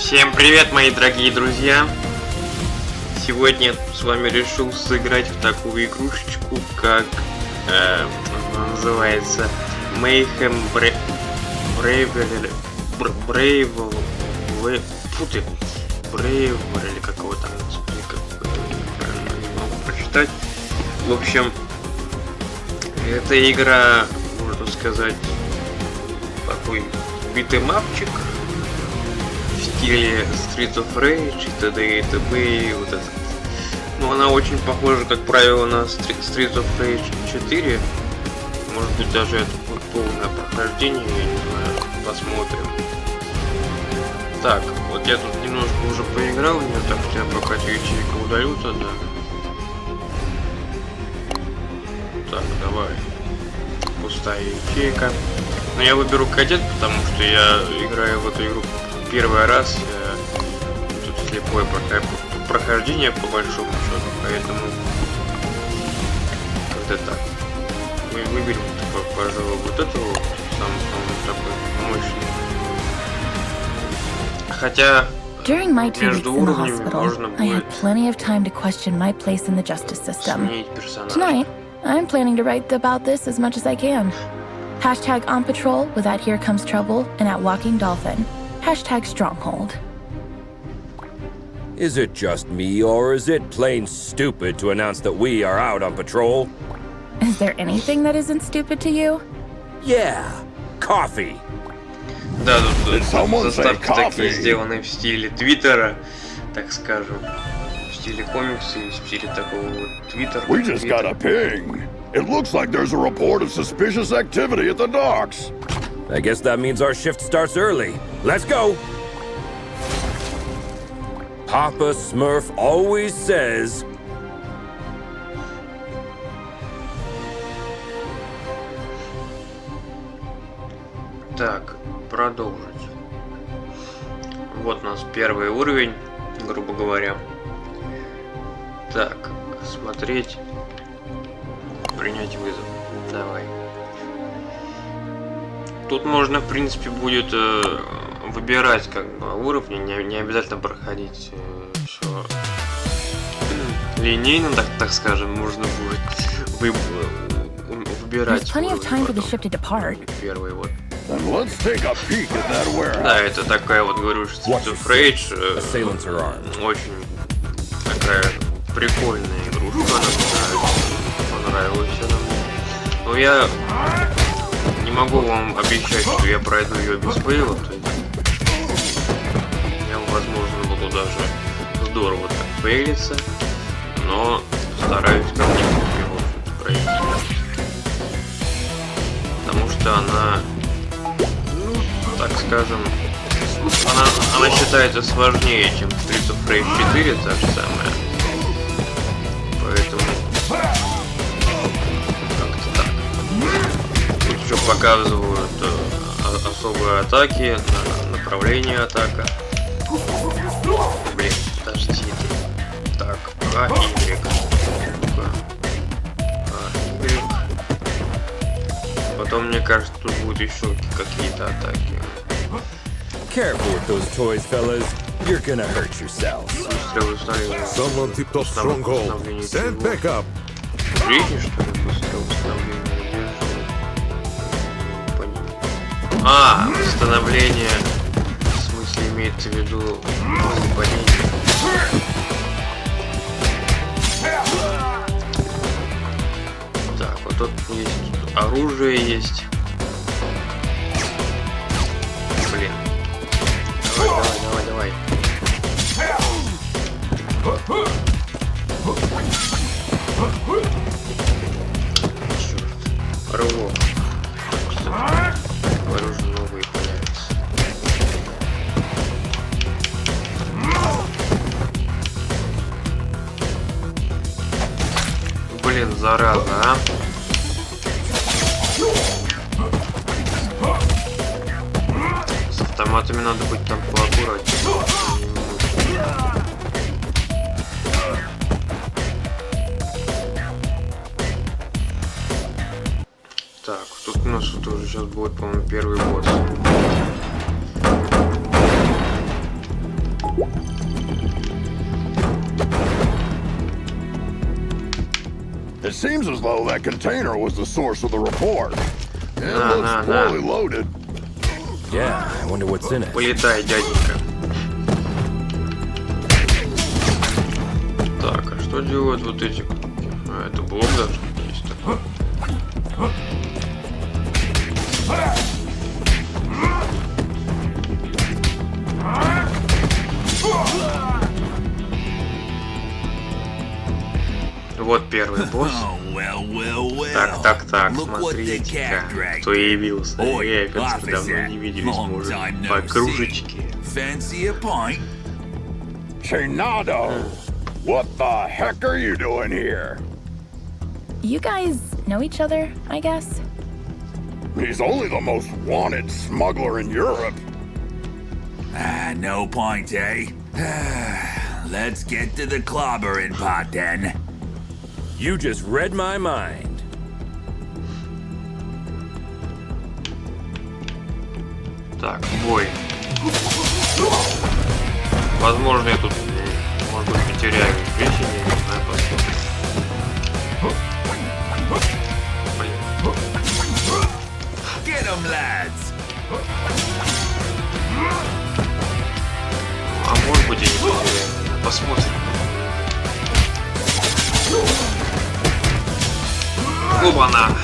Всем привет, мои дорогие друзья! Сегодня с вами решил сыграть в такую игрушечку, как называется Mayhem Brawler, или как его там, не могу прочитать. В общем, эта игра, можно сказать, такой битэмапчик в стиле Streets of Rage и т.д. и т.п. Вот этот. Ну, она очень похожа, как правило, на Streets of Rage 4. Может быть, даже это будет полное прохождение, я не знаю, посмотрим. Так, вот я тут немножко уже поиграл в нее, так что я пока ячейку удалю тогда. Так, давай. Пустая ячейка. Но я выберу кадет, потому что я играю в эту игру первый раз. Тут слепое прохождение по большому счету, поэтому как-то так. Мы выберем, пожалуй, вот этого, самый такой мощный. Хотя During my 2 weeks между in the уровнями hospital, можно I had будет plenty of time to question my place in the justice system. сменить персонажа. Tonight, I'm planning to write about this as much as I can. Hashtag on patrol without Here Comes Trouble and at Walking Dolphin. Hashtag Stronghold. Is it just me, or is it plain stupid to announce that we are out on patrol? Is there anything that isn't stupid to you? Yeah, coffee. Да, тут заставки такие сделаны в стиле Твиттера, так скажем, в стиле комикса и в стиле такого вот Твиттера. We just got a ping. It looks like there's a report of suspicious activity at the docks. I guess that means our shift starts early. Let's go! Papa Smurf always says... Так, продолжить. Вот у нас первый уровень, грубо говоря. Так, смотреть, принять вызов. Давай. Тут можно, в принципе, будет выбирать как бы уровни, не обязательно проходить все линейно, так скажем, можно будет выбирать уровень, первый вот. Да, это такая вот, говорю, Streets of Rage, очень такая прикольная игрушка, она понравилась она мне. Но я не могу вам обещать, что я пройду ее без фейлов, то есть я, возможно, буду даже здорово так фейлиться, но стараюсь как-нибудь ее пройти. Потому что она, так скажем, она считается сложнее, чем Streets of Rage 4, та же самая. Поэтому как-то так. Тут еще показывают особые атаки, направление атака. Блин, подождите. Так, А, Y. Потом, мне кажется, тут будут еще какие-то атаки. Careful with those toys, fellas. You're gonna hurt yourselves. Someone tipped off Stronghold. Stand back up. Третий, что ли, быстрое восстановление? А, восстановление, в смысле, имеется в виду падение. Так, вот тут есть оружие есть. Блин. Давай. Черт. Рывок. Кстати, оружие новые появятся. Блин, зараза, а? С автоматами надо быть там поаккуратнее. Так, тут у нас тоже сейчас будет, по-моему, первый босс. It seems as though that container was the source of the report. It looks poorly loaded. Yeah, I wonder what's in it. Полетай, дяденька. Так, а что делают вот эти кнопки? А, это блок даже есть такой. Вот первый босс. Так, смотрите-ка, кто явился. Эй, как давно не виделись, может, по кружечке. Chinado, what the heck are you doing here? You guys know each other, I guess? He's only the most wanted smuggler in Europe. No point, eh? Let's get to the clobbering pot then. You just read my mind. Так, бой. Возможно, я тут, может быть, потеряю вещи, я не знаю, посмотрим. Блин. Get 'em, lads! А может быть, я не потеряю. Посмотрим. Оба-на!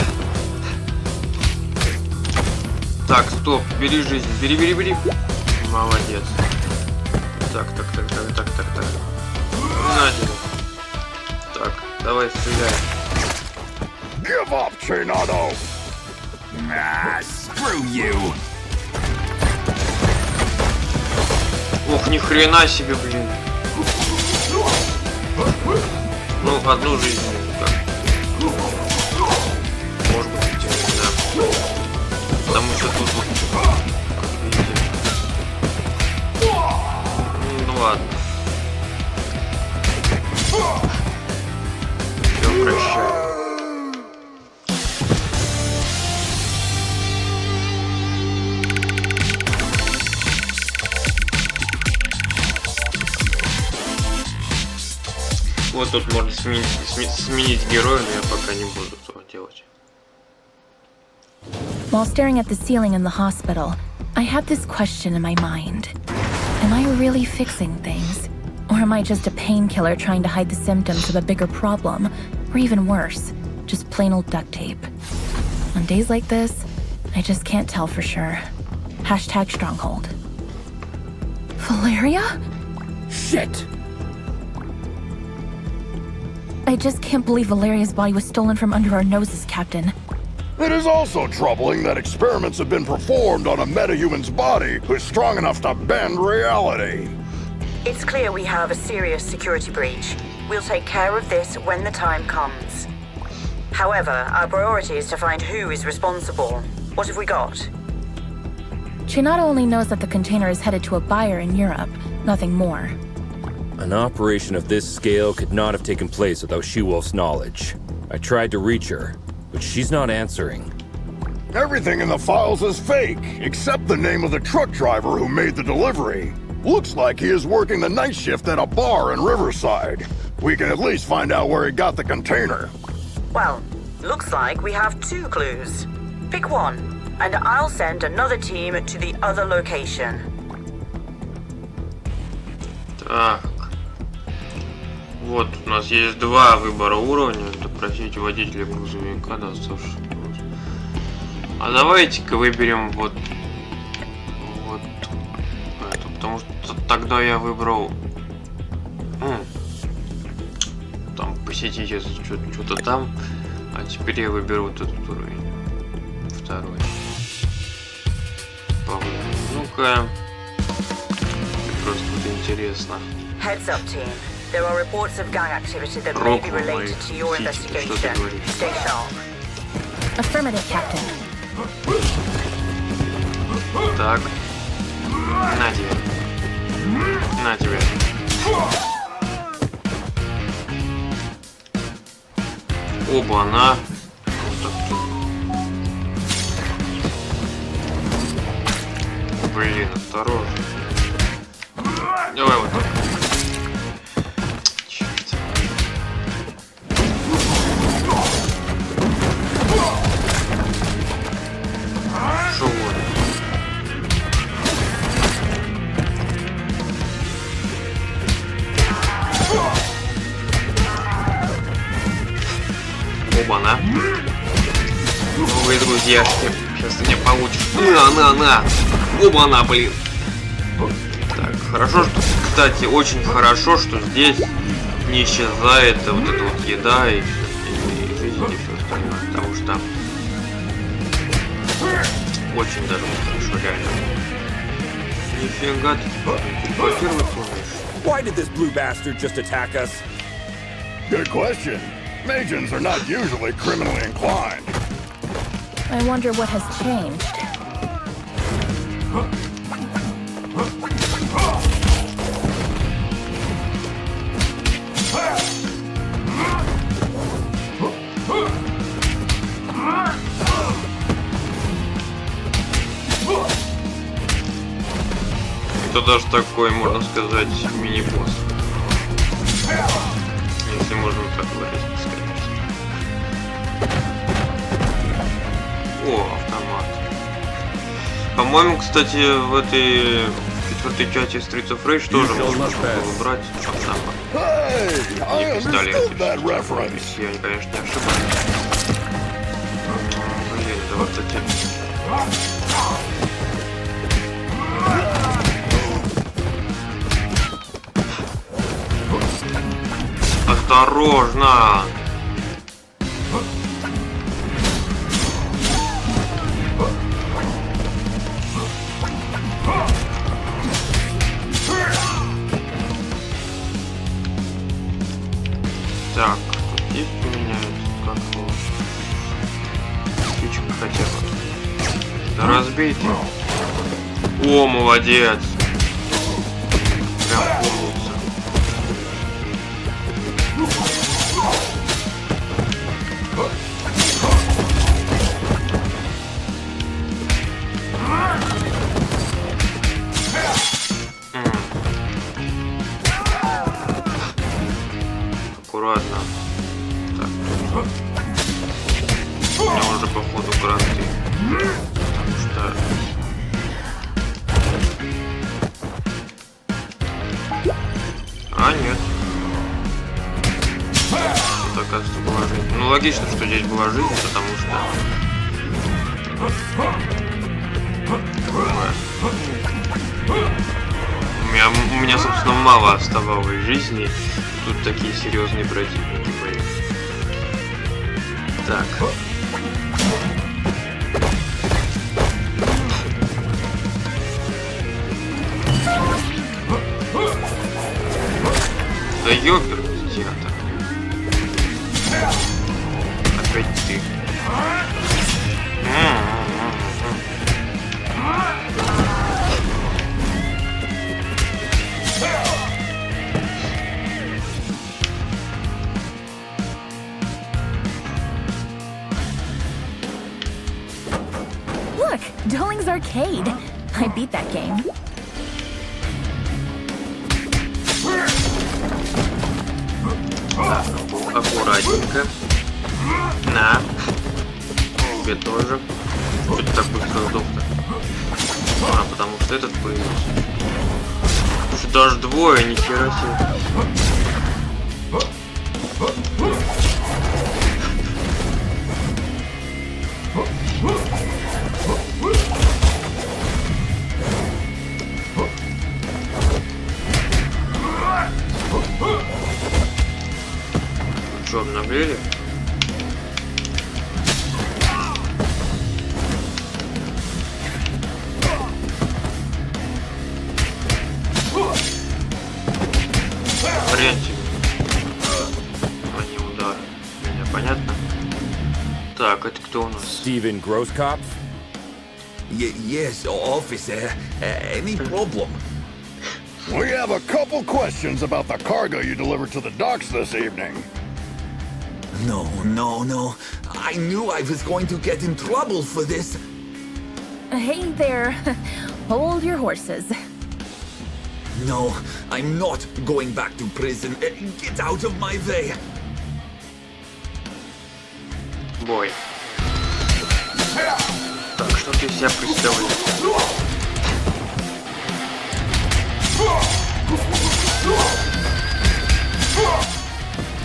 Так, стоп, бери жизнь, бери. Молодец. Так. На тебе. Так, давай стреляй. Give up, Chinado! Screw you! Ох, ни хрена себе, блин. Ну, одну жизнь. Так. Может быть, да. Потому что тут вот, видите. Ну ладно. Все, прощай. Вот тут можно сменить героя, но я пока не буду этого делать. While staring at the ceiling in the hospital, I had this question in my mind. Am I really fixing things? Or am I just a painkiller trying to hide the symptoms of a bigger problem? Or even worse, just plain old duct tape? On days like this, I just can't tell for sure. Hashtag stronghold. Valeria? Shit! I just can't believe Valeria's body was stolen from under our noses, Captain. It is also troubling that experiments have been performed on a metahuman's body who's strong enough to bend reality. It's clear we have a serious security breach. We'll take care of this when the time comes. However, our priority is to find who is responsible. What have we got? Chinado only knows that the container is headed to a buyer in Europe, nothing more. An operation of this scale could not have taken place without She-Wolf's knowledge. I tried to reach her, but she's not answering. Everything in the files is fake, except the name of the truck driver who made the delivery. Looks like he is working the night shift at a bar in Riverside. We can at least find out where he got the container. Well, looks like we have 2 clues. Pick one, and I'll send another team to the other location. Так. Вот, у нас есть 2 выбора уровня. Допросить водителя грузовика, доставшего. А давайте-ка выберем вот эту, потому что тогда я выбрал там посетить что-то там, а теперь я выберу вот этот уровень. Второй. Ну-ка. Просто тут интересно. Heads up, team. There are reports of gang activity that may be related to your investigation. Stay sharp. Affirmative, Captain. Так. На тебе. На тебе. Оба-на. Вот так. Блин, осторожно. Давай вот так. Черт. друзьяшки. Сейчас ты меня получишь. На. Оба она, блин. Так, хорошо, что, кстати, очень хорошо, что здесь не исчезает вот эта вот еда и жизнь и все остальное, потому что очень даже хорошо, реально. Нифига ты телепортировать умеешь. Why did this blue bastard just attack us? Good question. Magians are not usually criminally inclined. I wonder what has changed. Это даже такой, можно сказать, мини-босс. Если можно так выразиться, конечно. О, автомат. По-моему, кстати, в этой четвертой части Streets of Rage тоже можно было брать автомат. Hey, I understood that reference. Если я, конечно, не ошибаюсь. Блин, да вот эти... Осторожно! Так, тут есть у меня как его? Птичка хотела. Да разбей ты. О, молодец! Прям умница. Аккуратно. Так, тут. У меня уже походу гранты. Потому что... А, нет. Тут, оказывается, была жизнь. Ну, логично, что здесь была жизнь, потому что... У меня, собственно, мало оставалось жизни. Тут такие серьезные противники были. Так. Да ёпер, театр. Опять ты. Look, Dueling's Arcade. I beat that game. Так, аккуратненько. На. Тебе тоже. Что ты так быстро сдох-то? А, потому что этот появился. Слушай, даже двое, нихера себе. Что, обнаглели? Варианте. А не удар. Меня понятно? Так, это кто у нас? Steven Grosskopf? Yes, officer. Any problem? We have a couple questions about the cargo you delivered to the docks this evening. No. I knew I was going to get in trouble for this. Hey there. Hold your horses. No, I'm not going back to prison. Get out of my way. Бой. Так, что ты из себя представляешь?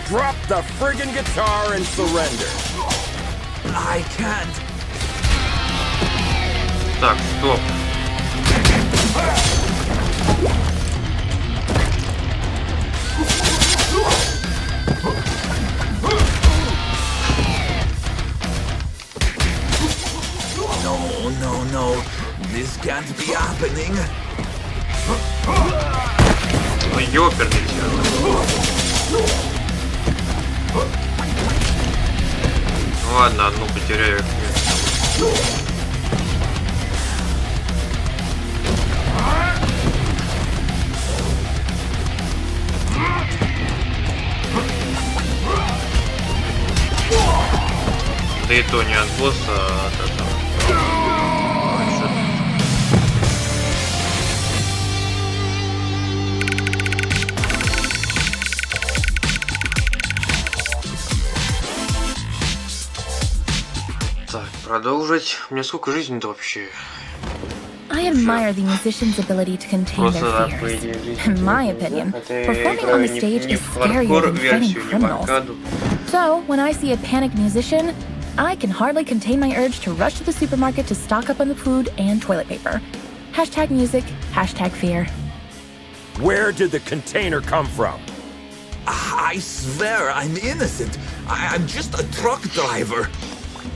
Drop the friggin' guitar and surrender. I can't. Так, стоп. No. This can't be happening. Ну, ёперный театр. Ну ладно, одну потеряю их место. Да и то не от босса, а от этого. Так, продолжить. У меня сколько жизни-то вообще? I admire the musician's ability to contain their fears. In my opinion, performing on the stage is scarier than fighting criminals. So, when I see a panicked musician, I can hardly contain my urge to rush to the supermarket to stock up on the food and toilet paper. Hashtag music, hashtag fear. Where did the container come from? I swear I'm innocent. I'm just a truck driver.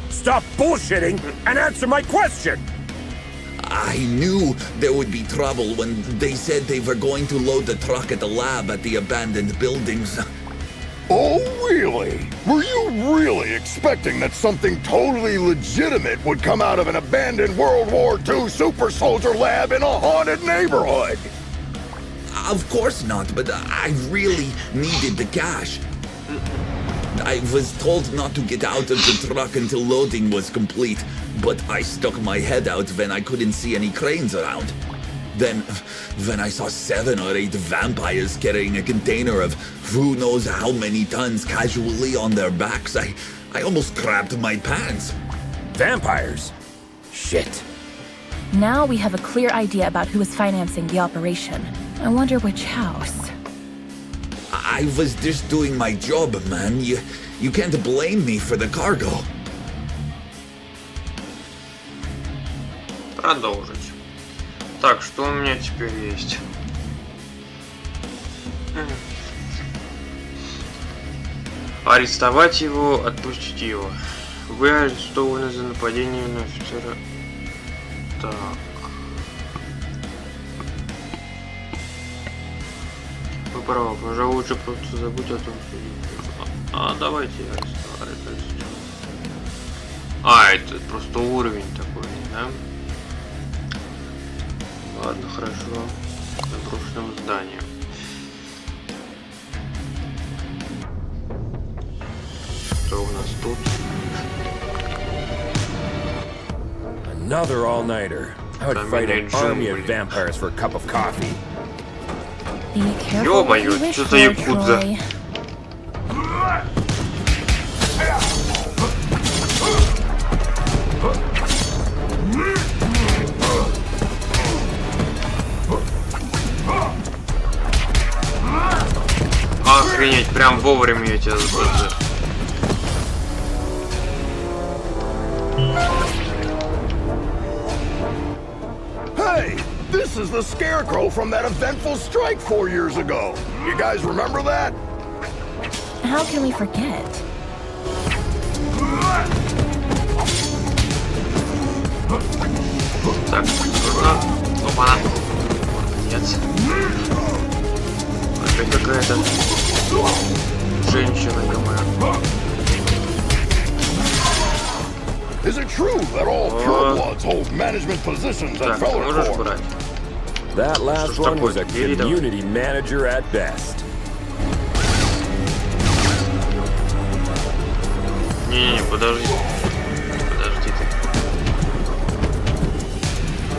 Stop bullshitting and answer my question! I knew there would be trouble when they said they were going to load the truck at the lab at the abandoned buildings. Oh, really? Were you really expecting that something totally legitimate would come out of an abandoned World War II super soldier lab in a haunted neighborhood? Of course not, but I really needed the cash. I was told not to get out of the truck until loading was complete, but I stuck my head out when I couldn't see any cranes around. Then, when I saw 7 or 8 vampires carrying a container of who knows how many tons casually on their backs, I almost crapped my pants. Vampires? Shit. Now we have a clear idea about who is financing the operation. I wonder which house. I was just doing my job, man. You can't blame me for the cargo. Продолжить. Так, что у меня теперь есть? Арестовать его, отпустить его. Вы арестованы за нападение на офицера. Так. Вы правы, пожалуй, лучше просто забудь о том, что... давайте арестовать. Это просто уровень такой, да? Ладно, хорошо. Заброшенным зданием. Что у нас тут? Another all-nighter. I would fight an army of vampires for a cup of coffee. Be careful what you wish for, Troy. Охренеть, прям вовремя я тебя запустил. Hey, this is the Scarecrow from that eventful strike 4 years ago. You guys remember that? How can we forget? Так, опа. Нет. Опять какая-то женщина, ё-моё. Is it true that all purebloods hold management positions at Так, можешь Bellercorp? брать? That last one was a community manager at best. Не, подожди. Подожди ты.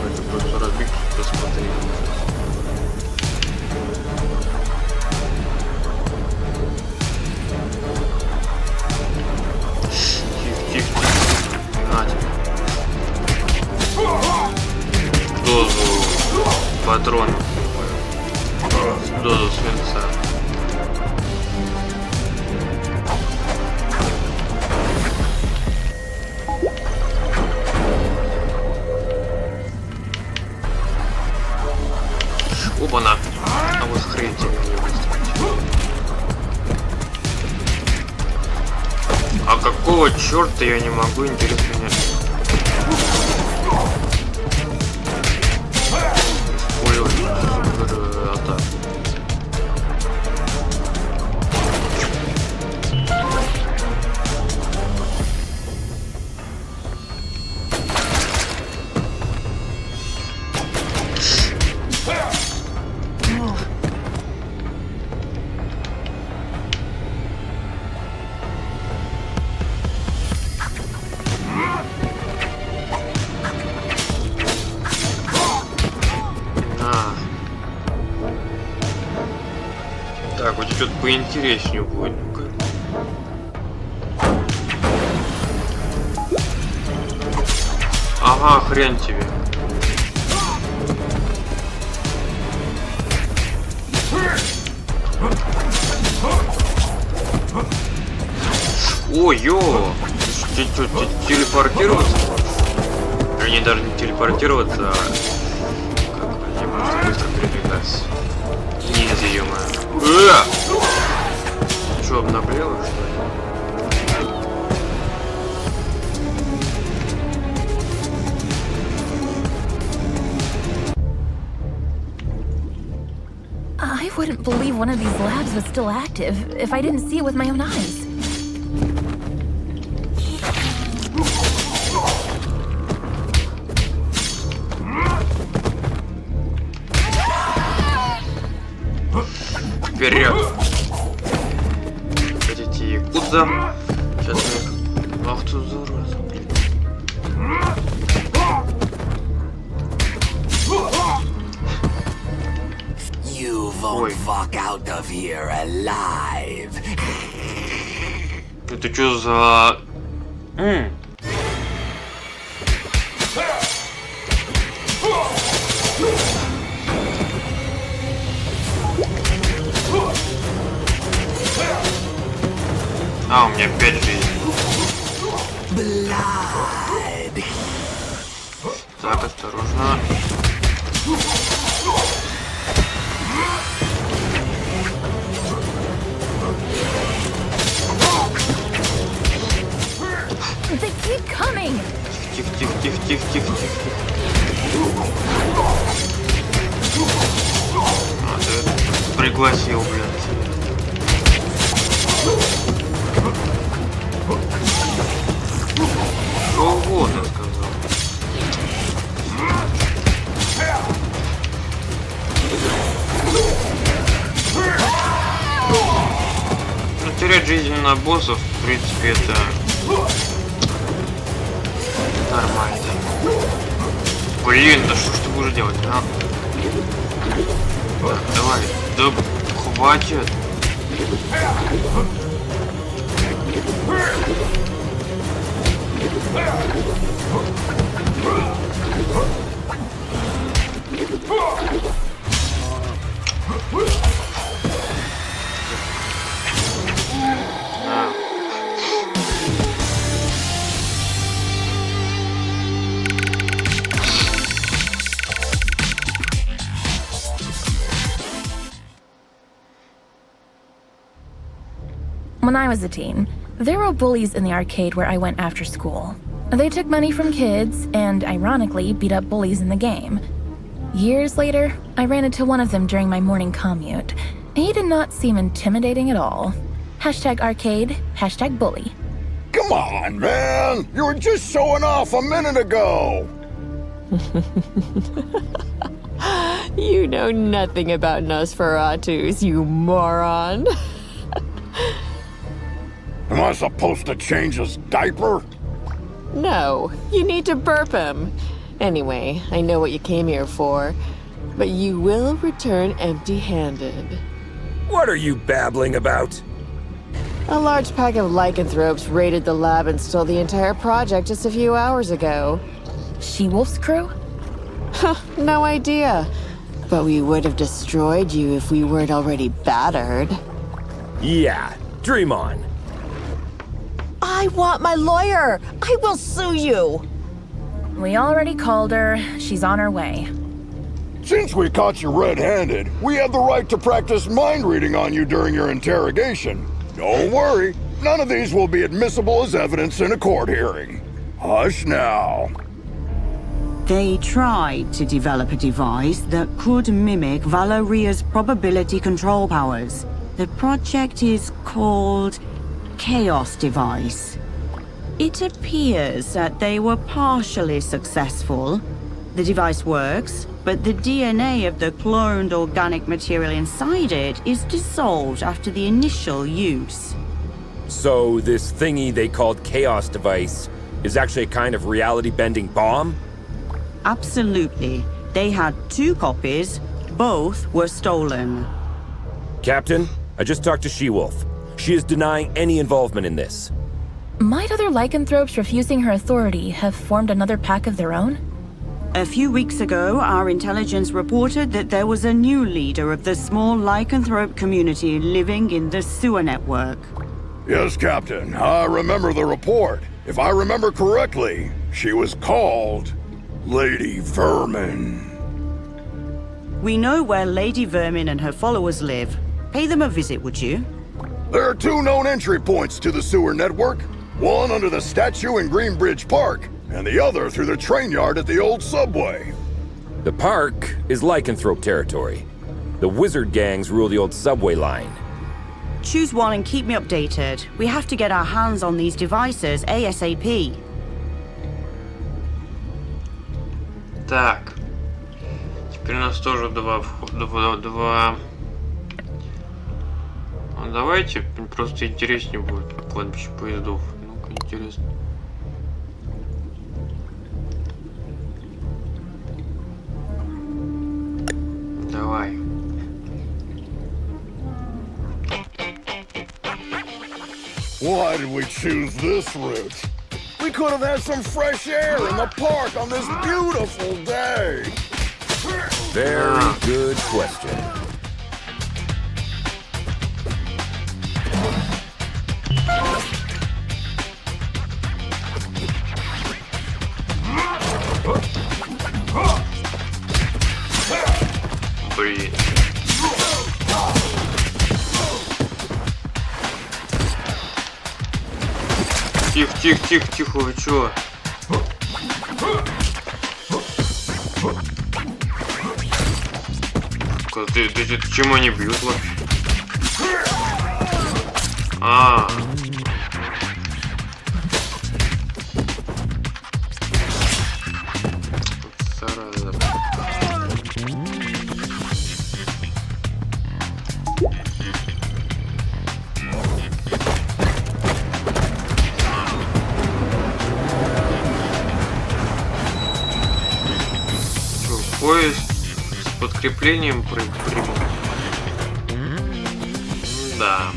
Это просто разбить, посмотри. Тихо. На тебе. Дозу патронов. Дозу свинца. Опа-на. А вот хрень тебе не выстрелить. А какого черта я не могу, интересно, меня... Использовать атаку. Так, вот что-то поинтереснее будет. Ну-ка. Ага, хрен тебе. Ой, ё! Ты что, телепортироваться? Вернее, даже не телепортироваться, а... Как мне просто быстро передвигаться. Ниндзя, ё-моё. Что, обнаглело, что ли? I wouldn't believe one of these labs was still active if I didn't see it with my own eyes. Вперед! Хотите якудза? Сейчас мы... Ах ты зараза, блин. You won't walk out of here alive. Это что за... А, у меня 5 жизней. Blood. Так, осторожно. They keep coming! Тихо. А, ты пригласил, блин. Что угодно сказал. Ну, терять жизнь на боссов, в принципе, это нормально. Блин, да что ж ты будешь делать, а? Так, давай, да хватит. When I was a teen, there were bullies in the arcade where I went after school. They took money from kids and, ironically, beat up bullies in the game. Years later, I ran into one of them during my morning commute. He did not seem intimidating at all. #arcade, #bully. Come on, man! You were just showing off a minute ago! You know nothing about Nosferatus, you moron. Am I supposed to change his diaper? No, you need to burp him. Anyway, I know what you came here for, but you will return empty-handed. What are you babbling about? A large pack of lycanthropes raided the lab and stole the entire project just a few hours ago. She-Wolf's crew? No idea. But we would have destroyed you if we weren't already battered. Yeah, dream on. I want my lawyer! I will sue you! We already called her. She's on her way. Since we caught you red-handed, we have the right to practice mind reading on you during your interrogation. Don't worry, none of these will be admissible as evidence in a court hearing. Hush now. They tried to develop a device that could mimic Valeria's probability control powers. The project is called Chaos Device. It appears that they were partially successful. The device works, but the DNA of the cloned organic material inside it is dissolved after the initial use. So this thingy they called Chaos Device is actually a kind of reality-bending bomb? Absolutely. They had 2 copies. Both were stolen. Captain, I just talked to She-Wolf. She is denying any involvement in this. Might other lycanthropes refusing her authority have formed another pack of their own? A few weeks ago, our intelligence reported that there was a new leader of the small lycanthrope community living in the sewer network. Yes, Captain. I remember the report. If I remember correctly, she was called Lady Vermin. We know where Lady Vermin and her followers live. Pay them a visit, would you? There are 2 known entry points to the sewer network. One under the statue in Greenbridge Park, and the other through the train yard at the old subway. The park is lycanthrope territory. The wizard gangs rule the old subway line. Choose one and keep me updated. We have to get our hands on these devices ASAP. Так. Теперь у нас тоже два. Ну, давайте, просто интереснее будет кладбище поездов. Ну-ка, интересно. Давай. Why did we choose this route? We could have had some fresh air in the park on this beautiful day. Very good question. Блин. Тихо, вы чё? Ты чем они бьют вообще? Зараза. Поезд с подкреплением примут. Да.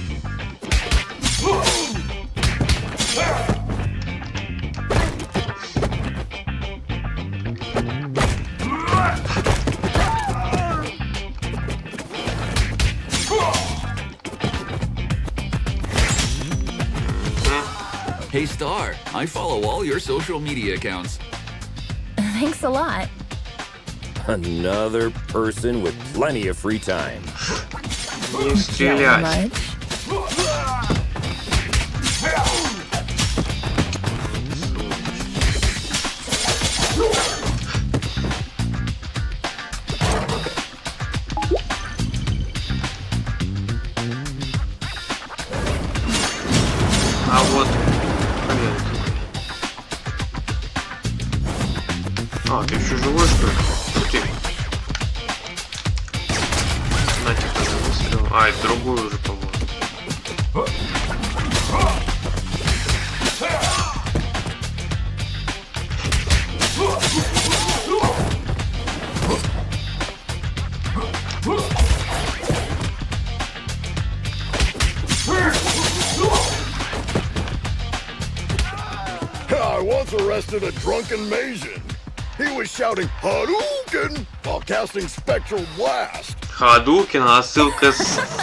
Hey Star, I follow all your social media accounts. Thanks a lot. Another person with plenty of free time. Не стрелять. А вот. А, ты еще живой, что ли? Ух ты. На тебе выстрел. А, это другой уже, по-моему. I once arrested a drunken Maysian. He was shouting Hadouken while casting spectral blast. Hadouken, отсылка с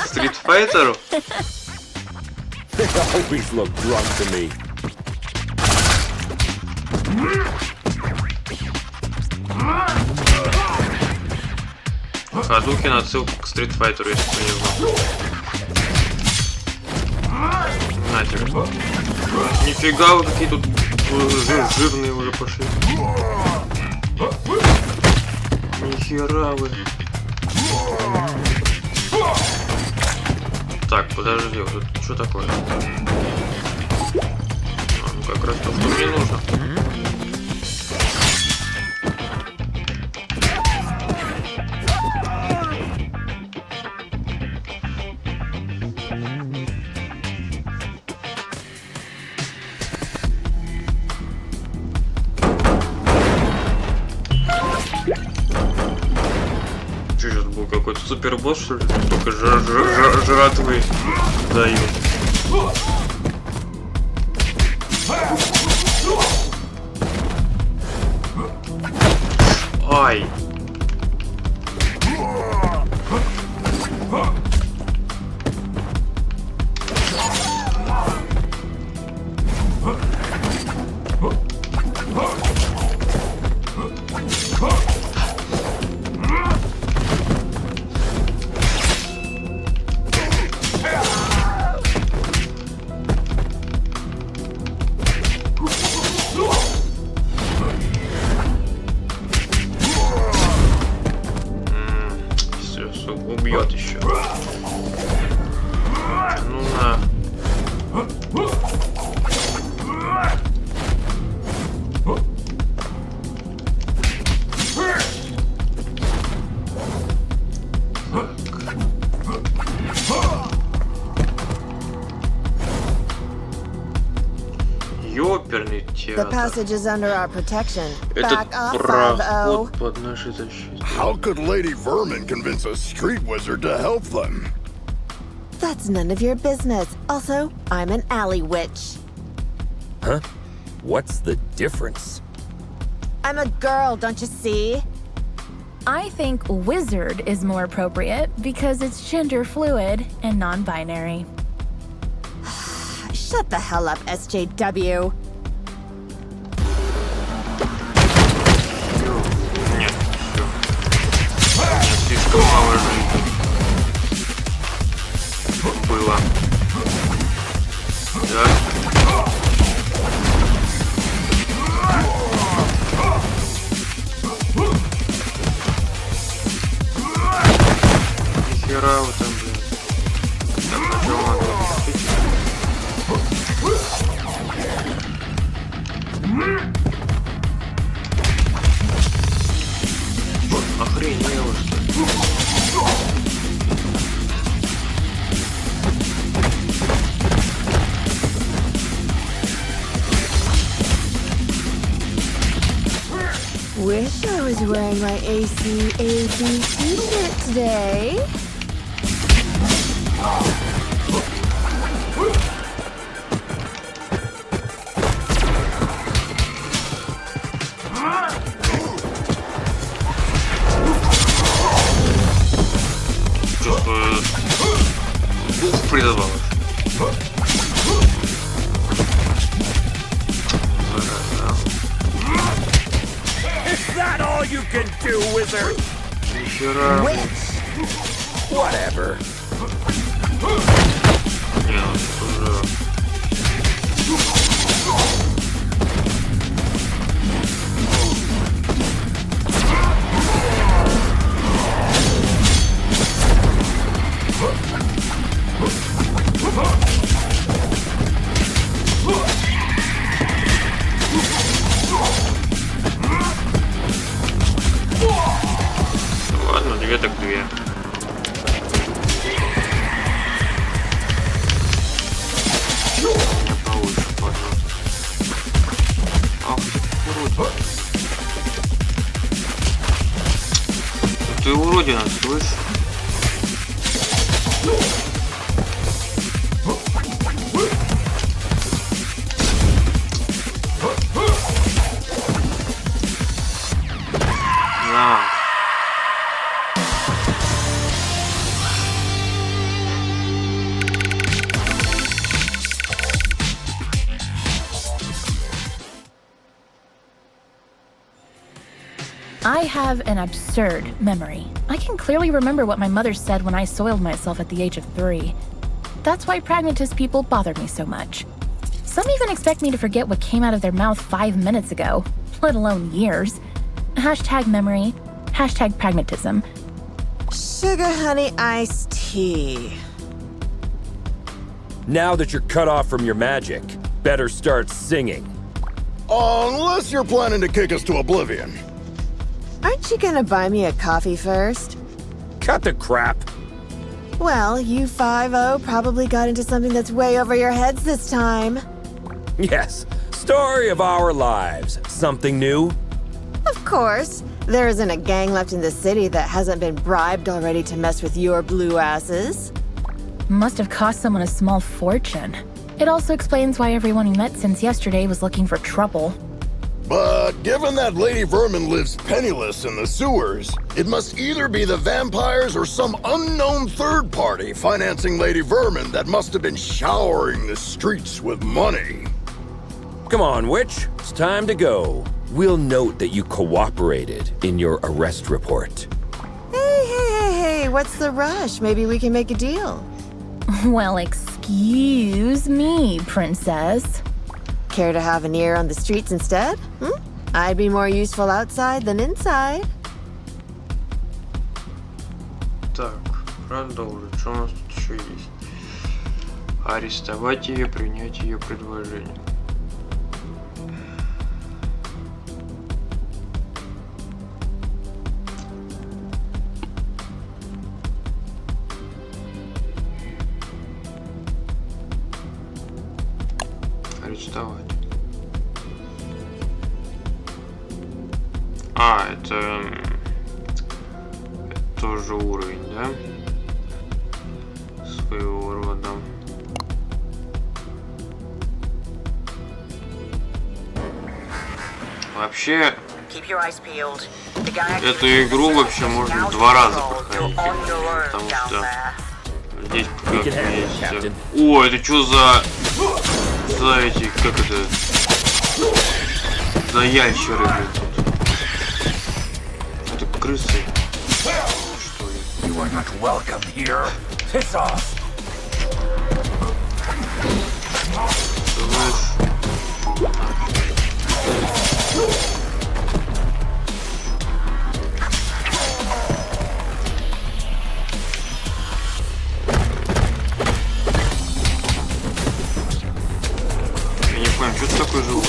Street Fighter. They always look drunk to me. Hadouken, отсылка к Street Fighter, если кто не знал. На тебе. Нифига, вы какие тут жирные уже пошли. Нихера вы. Так, подожди, вот тут что такое? Ну, как раз то, что мне нужно. Что сейчас был какой-то супербосс, что ли? Только жратвы дают. Ай! Убьет еще. Ну на. Ёперный театр. The passage is under our protection. Этот Back off, проход 5-0. под нашей защитой. How could Lady Vermin convince a street wizard to help them? That's none of your business. Also, I'm an alley witch. Huh? What's the difference? I'm a girl, don't you see? I think wizard is more appropriate because it's gender fluid and non-binary. Shut the hell up, SJW. Нет, всё. Нет, слишком мало жизни. Было. Да. Нихера вы там, блин. Так, сначала надо отпустить. Охренело, что ли? Wish I was wearing my ACAB t-shirt today. Чувствую, дух придавал. Is that all you can do, wizard? Нихера. Whatever. Не, ну тут уже... Ладно, две так две. Не получше, пожалуйста. Ах ты урод. Ты уродина, слышишь? На. I have an absurd memory. I can clearly remember what my mother said when I soiled myself at the age of 3. That's why pragmatist people bother me so much. Some even expect me to forget what came out of their mouth 5 minutes ago, let alone years. Hashtag memory, hashtag pragmatism. Sugar honey iced tea. Now that you're cut off from your magic, better start singing. Unless you're planning to kick us to oblivion. Aren't you gonna buy me a coffee first? Cut the crap. Well, you 5-0 probably got into something that's way over your heads this time. Yes, story of our lives. Something new? Of course. There isn't a gang left in the city that hasn't been bribed already to mess with your blue asses. Must have cost someone a small fortune. It also explains why everyone we met since yesterday was looking for trouble. But given that Lady Vermin lives penniless in the sewers, it must either be the vampires or some unknown third party financing Lady Vermin that must have been showering the streets with money. Come on, witch. It's time to go. We'll note that you cooperated in your arrest report. Hey, what's the rush? Maybe we can make a deal. Well, excuse me, princess. Care to have an ear on the streets instead? I'd be more useful outside than inside. Так, продолжим. Что у нас тут еще есть? Арестовать ее, принять ее предложение. Арестовать. А, это тоже уровень, да? Своего рода. Вообще, эту игру вообще можно 2 раза проходить, потому что здесь как есть... О, это что за эти, как это... За ящеры, блин, тут. Это крысы. Что ли? You are not welcome here. Piss off. Я не понимаю, что ты такой живой?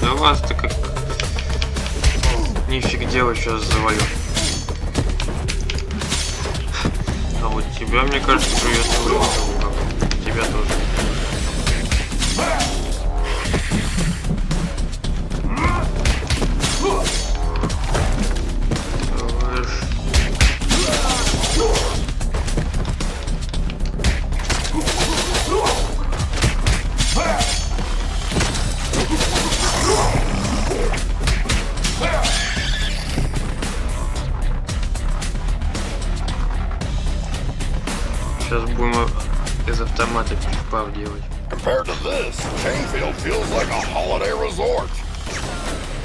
Да вас-то как... Нифиг делать, сейчас завалю. А вот тебя, мне кажется, придется вырвать. Тебя тоже. Сейчас будем из автомата пиф-паф делать. Compared to this, Chainfield feels like a holiday resort.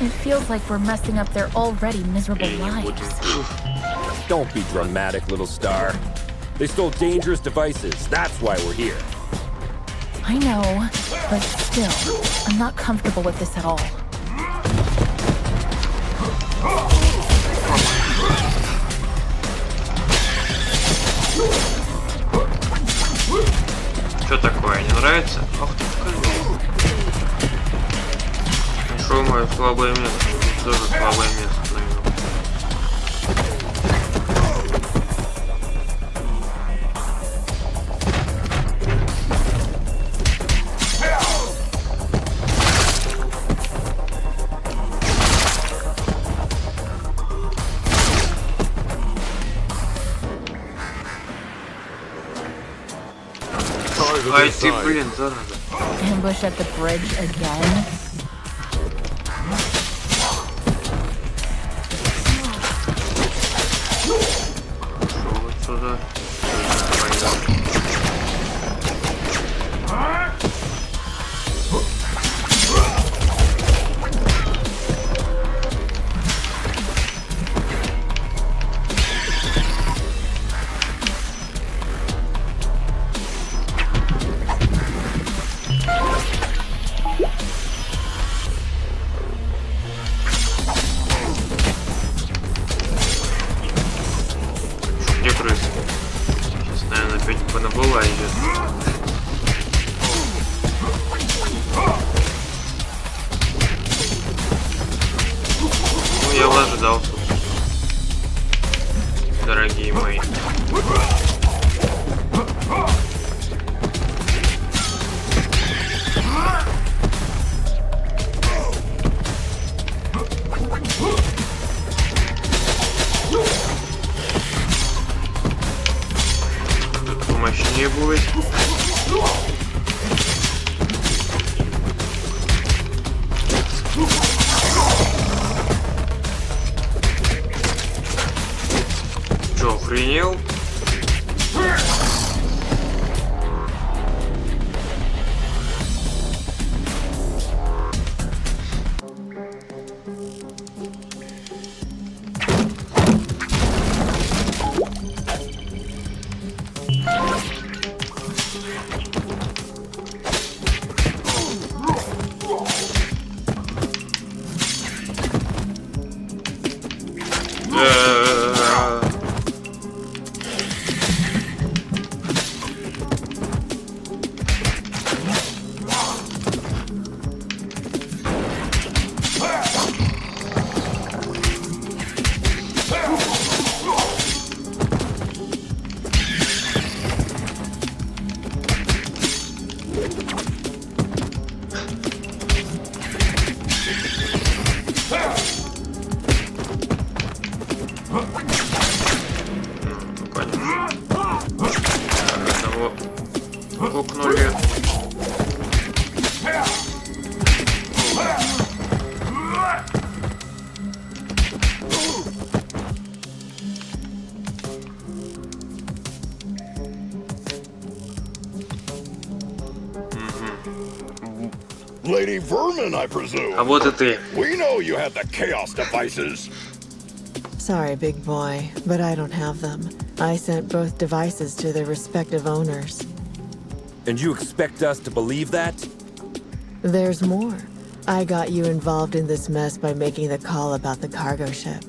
It feels like we're messing up their already miserable lives. Don't be dramatic, little star. They stole dangerous devices. That's why we're here. I know, but still, I'm not comfortable with this at all. Что такое, не нравится? Ах ты, козел. Нашел мое слабое место. Тоже слабое место, наверное. look Ай ты, inside. блин, зараза. Ambush at the bridge again? Пошел отсюда. Где крыса? Сейчас, наверное, опять понабылазит. Ну, я вас ожидал, дорогие мои. Тут помощнее будет. Чё, охренел? Одного кокнули. Lady Vermin, I presume. А вот и ты. We know you have the chaos devices. Sorry, big boy, but I don't have them. I sent both devices to their respective owners. And you expect us to believe that? There's more. I got you involved in this mess by making the call about the cargo ship.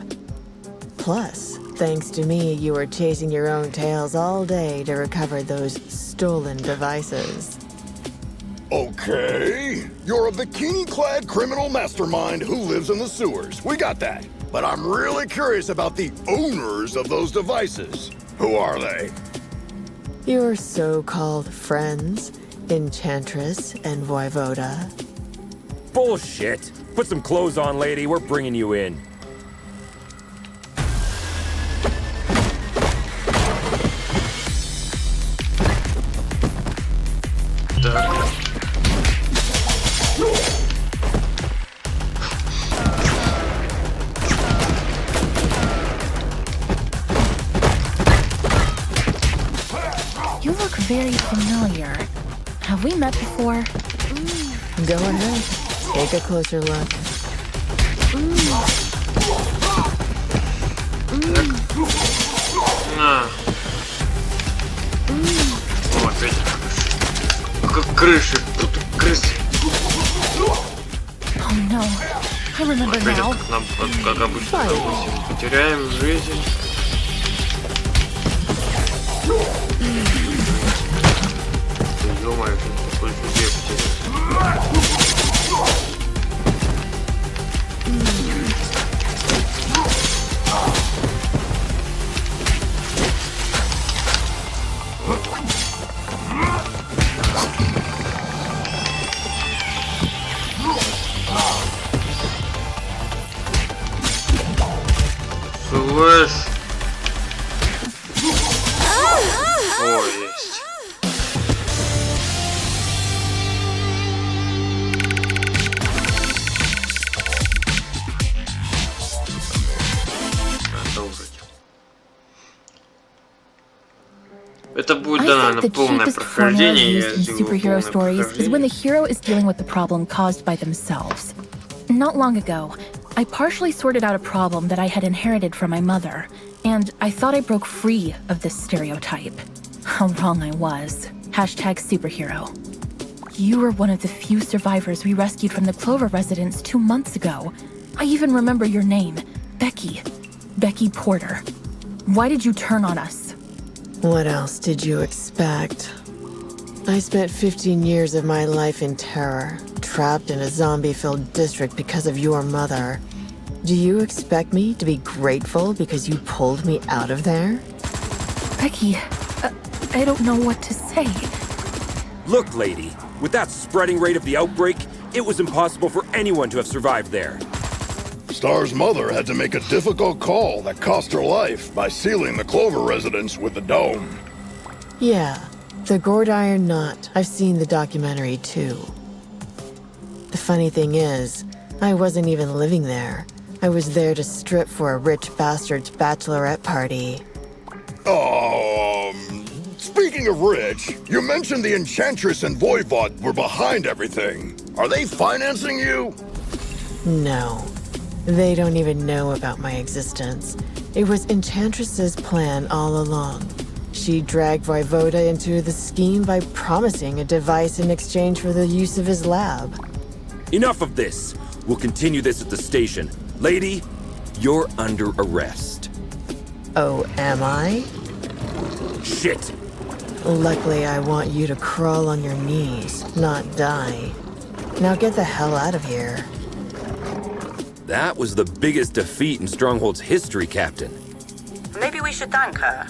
Plus, thanks to me, you were chasing your own tails all day to recover those stolen devices. Okay. You're a bikini-clad criminal mastermind who lives in the sewers. We got that. But I'm really curious about the owners of those devices. Who are they? Your so-called friends, Enchantress and Voivoda. Bullshit! Put some clothes on, lady. We're bringing you in. Так. You look very familiar. Have we met before? Go ahead. Take a closer look. На. О, опять как крыши. Тут крысы. Oh no. I remember Опять now. как нам, как обычно, допустим, потеряем жизнь. Ё-моё, тут такой людей потерял. Слышь. О, есть. Это будет, I да, think наверное, the полное cheapest formula прохождение. used Я in сделаю superhero полное stories is when прохождение. the hero is dealing with the problem caused by themselves. Not long ago, I partially sorted out a problem that I had inherited from my mother, and I thought I broke free of this stereotype. How wrong I was. #superhero. You were one of the few survivors we rescued from the Clover residence 2 months ago. I even remember your name, Becky. Becky Porter. Why did you turn on us? What else did you expect? I spent 15 years of my life in terror, trapped in a zombie-filled district because of your mother. Do you expect me to be grateful because you pulled me out of there? Becky, I don't know what to say. Look, lady, with that spreading rate of the outbreak, it was impossible for anyone to have survived there. Star's mother had to make a difficult call that cost her life by sealing the Clover residence with the dome. Yeah, the gourd iron knot. I've seen the documentary too. The funny thing is, I wasn't even living there. I was there to strip for a rich bastard's bachelorette party. Speaking of rich, you mentioned the Enchantress and Voivod were behind everything. Are they financing you? No. They don't even know about my existence. It was Enchantress's plan all along. She dragged Voivoda into the scheme by promising a device in exchange for the use of his lab. Enough of this. We'll continue this at the station. Lady, you're under arrest. Oh, am I? Shit! Luckily, I want you to crawl on your knees, not die. Now get the hell out of here. That was the biggest defeat in Stronghold's history, Captain. Maybe we should thank her.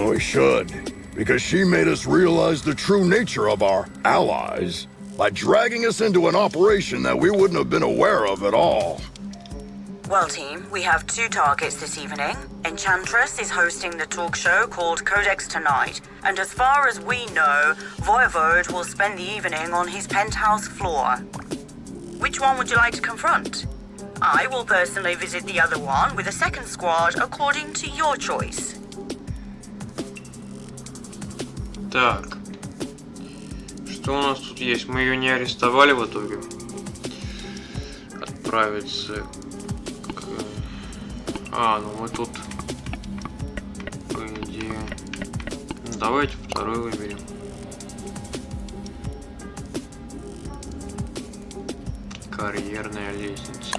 We should. Because she made us realize the true nature of our allies by dragging us into an operation that we wouldn't have been aware of at all. Well, team, we have 2 targets this evening. Enchantress is hosting the talk show called Codex tonight, and as far as we know, Voivod will spend the evening on his penthouse floor. Which one would you like to confront? I will personally visit the other one with a second squad according to your choice. Так. Что у нас тут есть? Мы ее не арестовали в итоге. Отправиться к... ну мы тут... По идее... Давайте второй выберем. Карьерная лестница.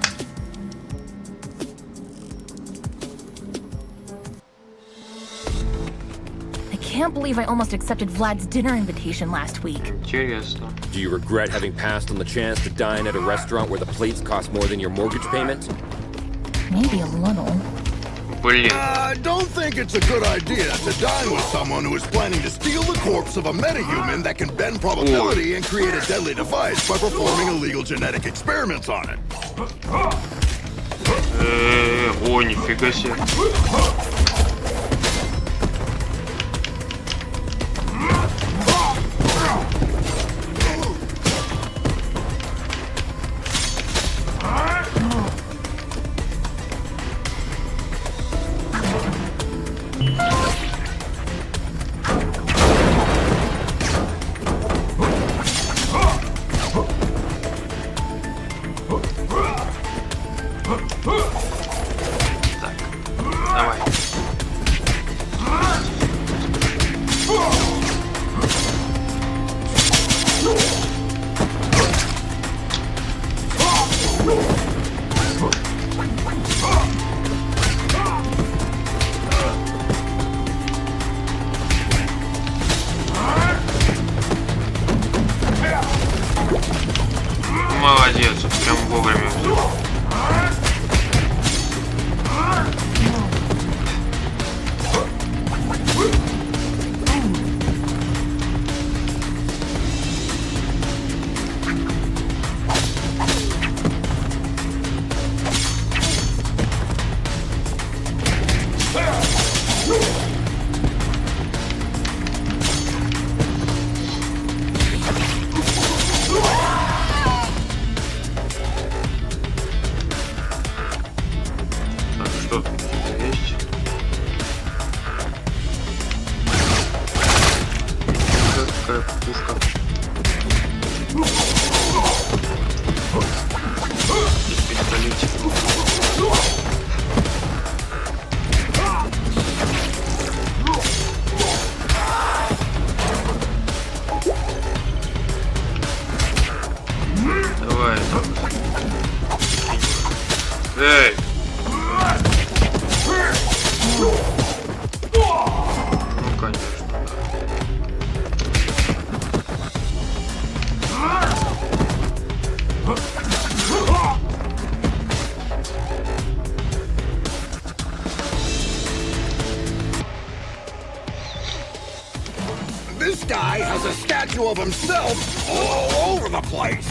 I can't believe I almost accepted Vlad's dinner invitation last week. Интересно. Do you regret having passed on the chance to dine at a restaurant where the plates cost more than your mortgage payment? Maybe a little. Блин. I don't think it's a good idea to dine with someone who is planning to steal the corpse of a metahuman that can bend probability and create a deadly device by performing illegal genetic experiments on it. О, нифига себе. Молодец, прям вовремя взял. Эй! Ну, конечно, да. This guy has a statue of himself all over the place.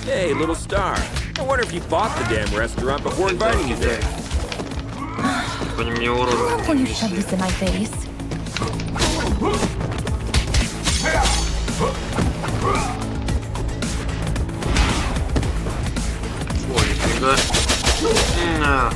Hey, little star. I wonder if you bought the damn restaurant before inviting you there. Они мне урон When you shove this in my face. Ой, нифига. На.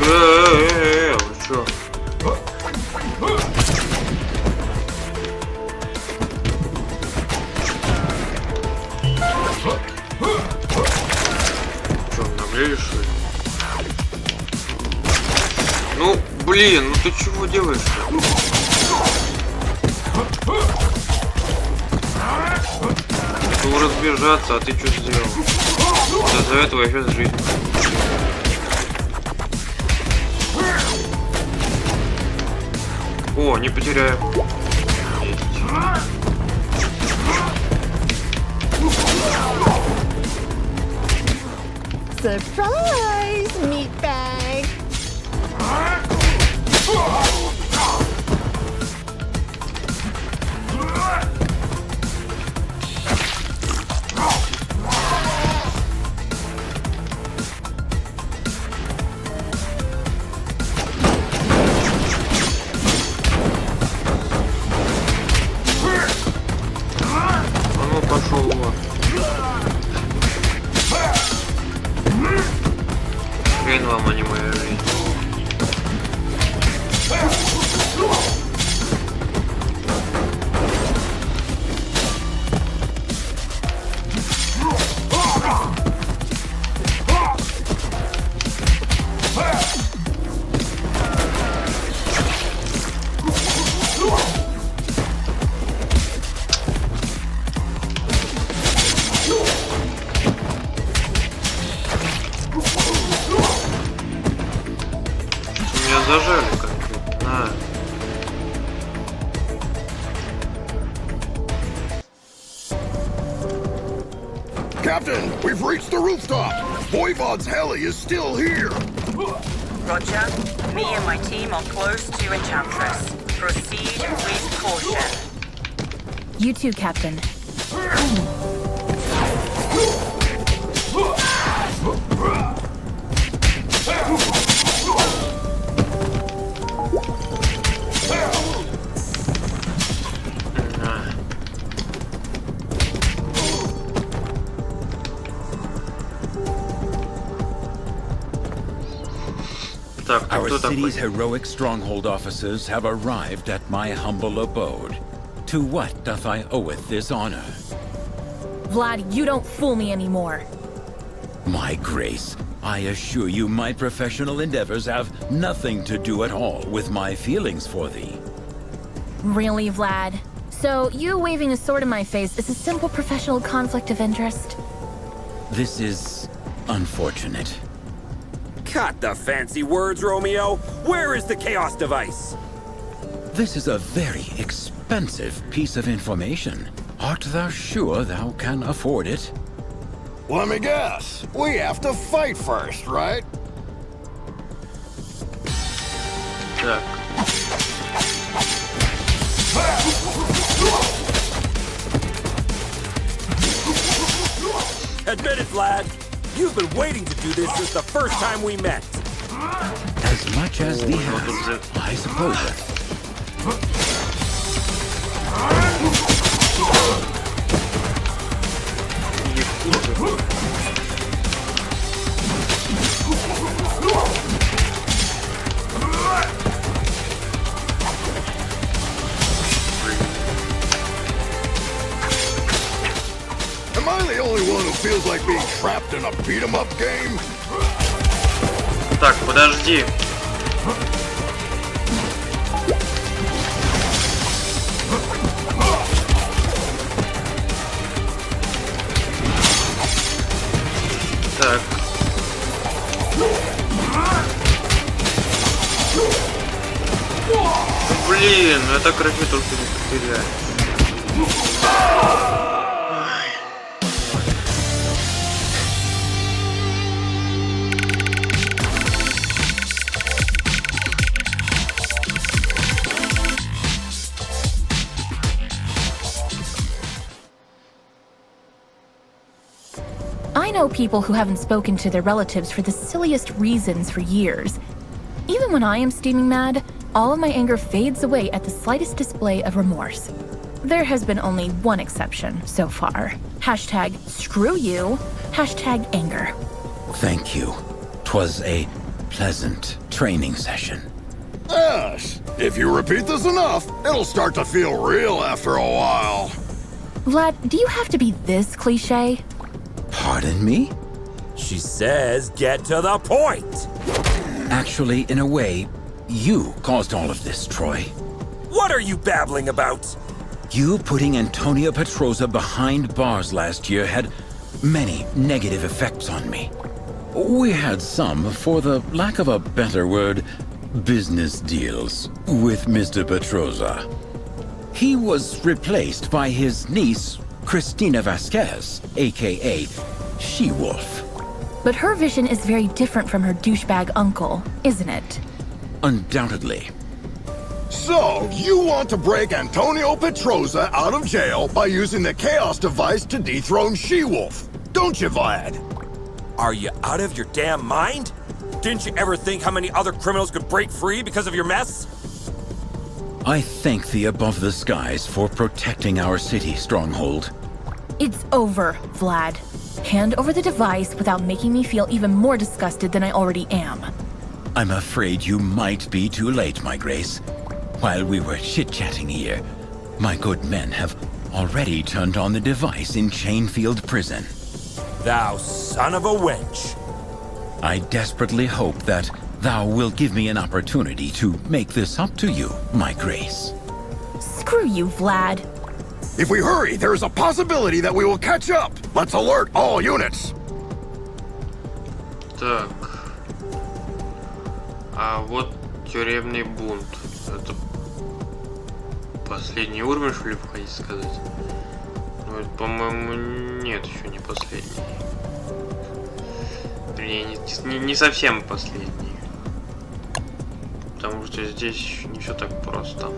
Вы чё? Чё, наглели, что ли? Ну, блин, ну ты чего делаешь-то? Хотел разбежаться, а ты что сделал? Из-за этого я сейчас жизнь. О, не потеряю. Surprise, meatbag! А ну пошел вон. Хрен вам, а не моя жизнь. Меня зажали как-то. На. Captain, we've reached the rooftop. Voivod's heli is still here. Roger. Me and my team are close to Enchantress. Proceed with caution. You too, Captain. Так, ты Our кто такой? city's heroic stronghold officers have arrived at my humble abode. To what doth I oweth this honor? Vlad, you don't fool me anymore. My grace, I assure you my professional endeavors have nothing to do at all with my feelings for thee. Really, Vlad? So, you waving a sword in my face is a simple professional conflict of interest? This is unfortunate. Cut the fancy words, Romeo. Where is the chaos device? This is a very expensive piece of information. Art thou sure thou can afford it? Let me guess. We have to fight first, right? Так. Admit it, Vlad. You've been waiting to do this since the first time we met. As much as thee has, I suppose. Am I the only one who feels like being trapped in a beat-em-up game? Так, подожди. Так. Блин, я так ракету не потеряю. I know people who haven't spoken to their relatives for the silliest reasons for years. Even when I am steaming mad, all of my anger fades away at the slightest display of remorse. There has been only one exception so far. Hashtag screw you, hashtag anger. Thank you. 'Twas a pleasant training session. Yes. If you repeat this enough, it'll start to feel real after a while. Vlad, do you have to be this cliche? Pardon me? She says get to the point! Actually, in a way, you caused all of this, Troy. What are you babbling about? You putting Antonia Petroza behind bars last year had many negative effects on me. We had some, for the lack of a better word, business deals with Mr. Petroza. He was replaced by his niece, Cristina Vasquez, aka She-Wolf. But her vision is very different from her douchebag uncle, isn't it? Undoubtedly. So, you want to break Antonio Petroza out of jail by using the Chaos device to dethrone She-Wolf, don't you, Vlad? Are you out of your damn mind? Didn't you ever think how many other criminals could break free because of your mess? I thank the above the skies for protecting our city, Stronghold. It's over, Vlad. Hand over the device without making me feel even more disgusted than I already am. I'm afraid you might be too late, my Grace. While we were chit-chatting here, my good men have already turned on the device in Chainfield Prison. Thou son of a wench! I desperately hope that thou wilt give me an opportunity to make this up to you, my Grace. Screw you, Vlad. If we hurry, there is a possibility that we will catch up. Let's alert all units. Так. А вот тюремный бунт. Это последний уровень, что ли, вы хотите сказать? Ну, это, по-моему, нет, еще не последний. Вернее, не совсем последний. Потому что здесь еще не все так просто.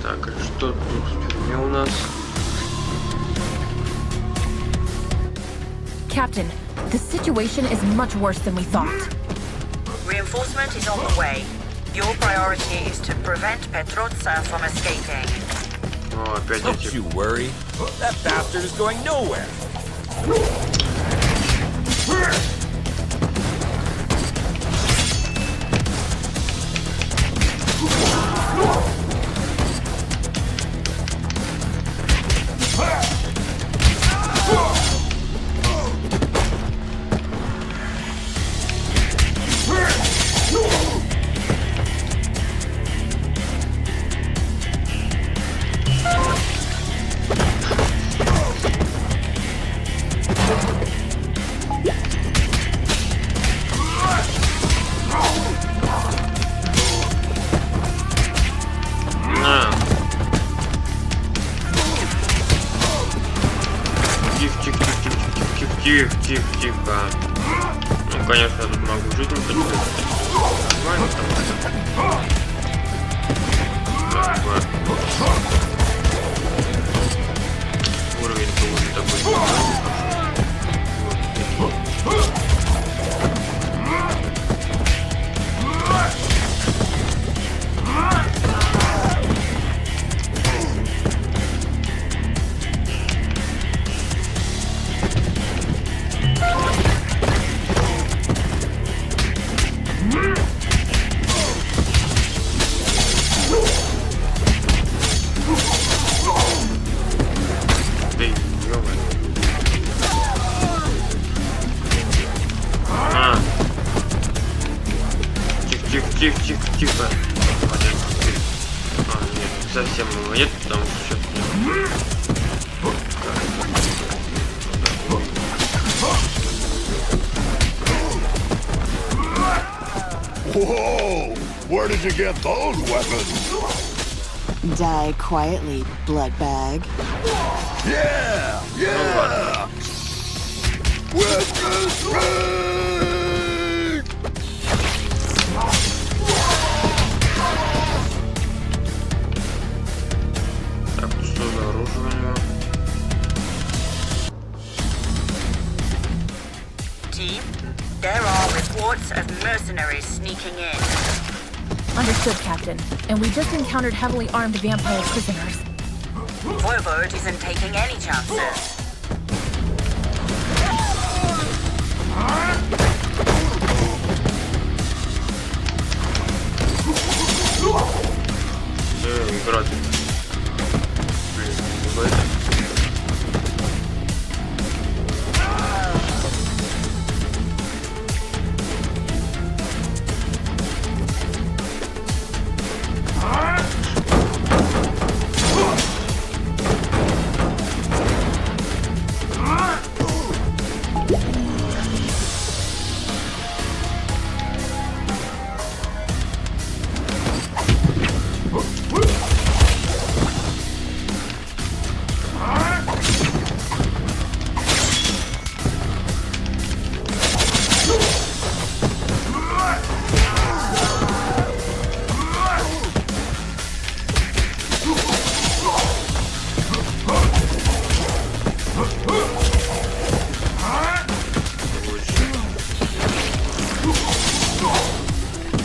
Так, и что тут в тюрьме у нас? Captain, the situation is much worse than we thought. Reinforcement is on the way. Your priority is to prevent Petroza from escaping. О, опять Don't эти... you worry. That bastard is going nowhere. Тихо. Ну, конечно, я тут могу жизнь потерять. Нормально там. Так, ладно. Уровень-то уже такой. Тихо. Монет. Нет, совсем монет, потому что Whoa! Where did you get those weapons? Die quietly, blood bag. Yeah! Weapons ready! Так, что за оружие у него? Team, there are reports of mercenaries sneaking in. Understood, Captain. And we just encountered heavily armed vampire prisoners. Voivode isn't taking any chances. Играть. Блин, не в это.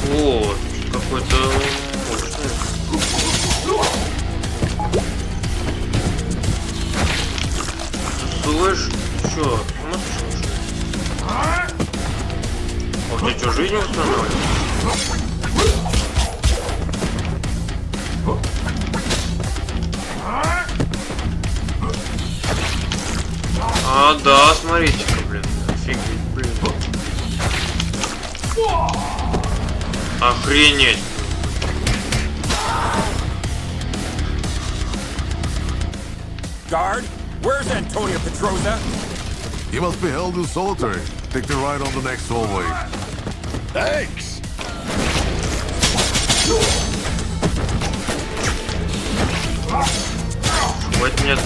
О, какой-то мощный. Слышь, чё? Ох, ты чё, жизнь устанавливаешь? А, да, смотрите-ка, блин. Офигеть, блин. Охренеть. Guard, where's Antonio Petroza? He must be held in solitary. Take the ride on the next hallway. Thanks! Вот нет.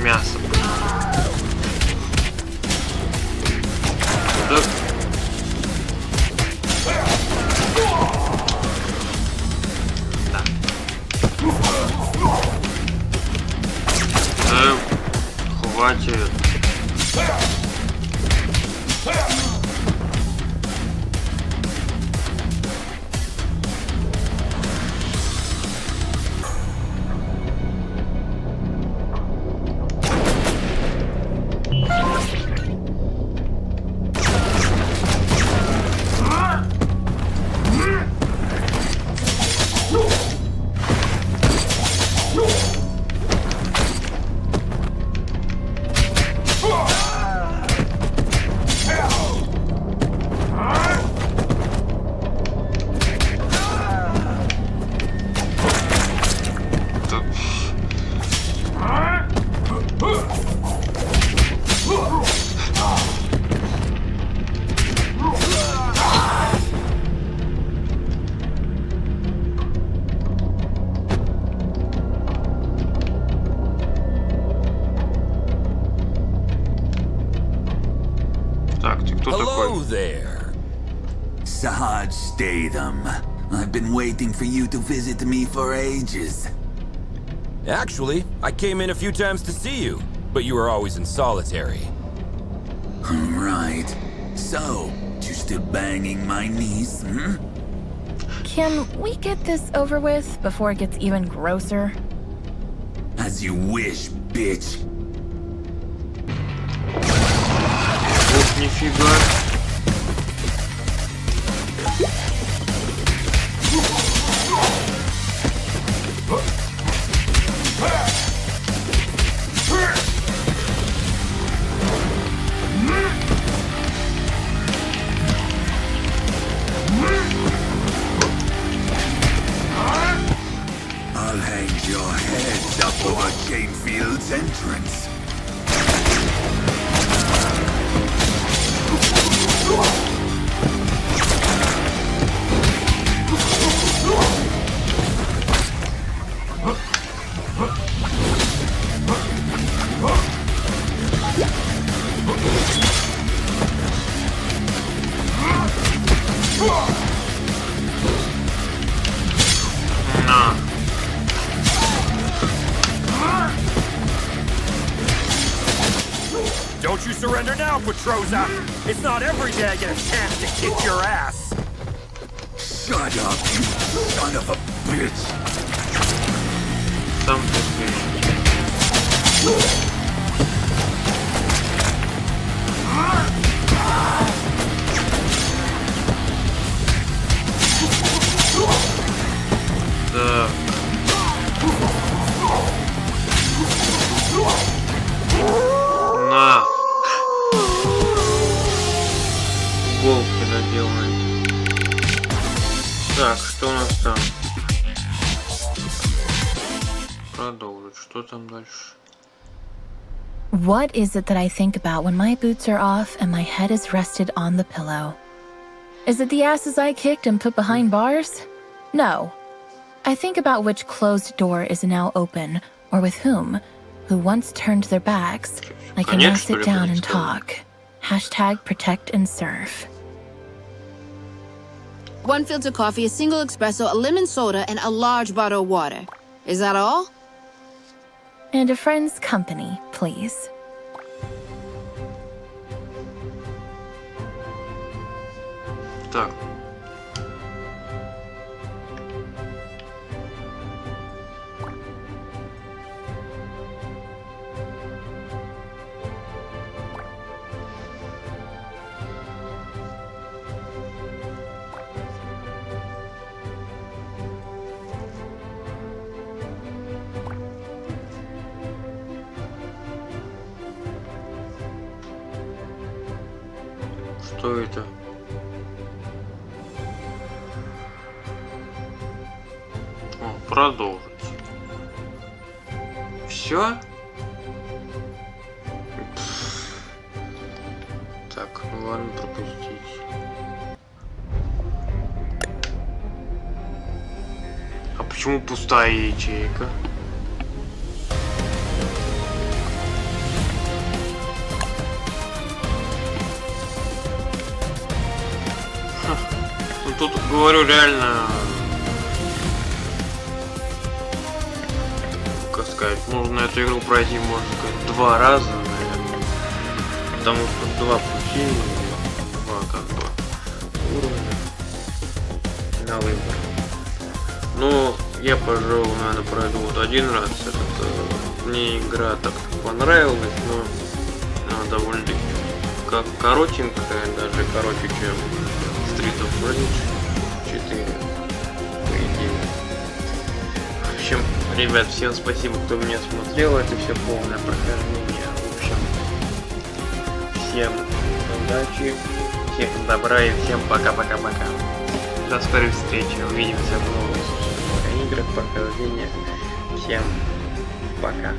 Мясо. Да. Хватит. Кто Hello такой? there. Sarge Statham. I've been waiting for you to visit me for ages. Actually, I came in a few times to see you, but you were always in solitary. Right. So, you still banging my niece, hmm? Can we get this over with before it gets even grosser? As you wish, bitch. Ух, нифига. I'll hang your heads up over Canefield's entrance. Don't you surrender now, Petroza! It's not every day I get a chance to kick your ass! Shut up, you son of a bitch! Сам ты слышишь. Так. На. Иголки наделаем. Так, что у нас там? Продолжить. Что там дальше? What is it that I think about when my boots are off and my head is rested on the pillow? Is it the asses I kicked and put behind bars? No. I think about which closed door is now open, or with whom once turned their backs. I can now sit down and talk. Hashtag protect and serve. 1 filter coffee, a single espresso, a lemon soda, and a large bottle of water. Is that all? And a friend's company, please. Так. Что это? О, продолжить. Все? Так, ну ладно, пропустить. А почему пустая ячейка? Ну тут, говорю, реально, как сказать, можно эту игру пройти, можно сказать, 2 раза, наверное. Потому что 2 пути, 2 как бы уровня на выбор. Ну, я, пожалуй, наверное, пройду вот 1 раз. Мне игра так понравилась, но она довольно-таки как коротенькая, даже короче, чем Street of Rage 4, по идее. В общем, ребят, всем спасибо, кто меня смотрел. Это все полное прохождение. В общем, всем удачи, всем добра и всем пока-пока-пока. До скорой встречи. Увидимся в новых играх прохождения. Всем пока.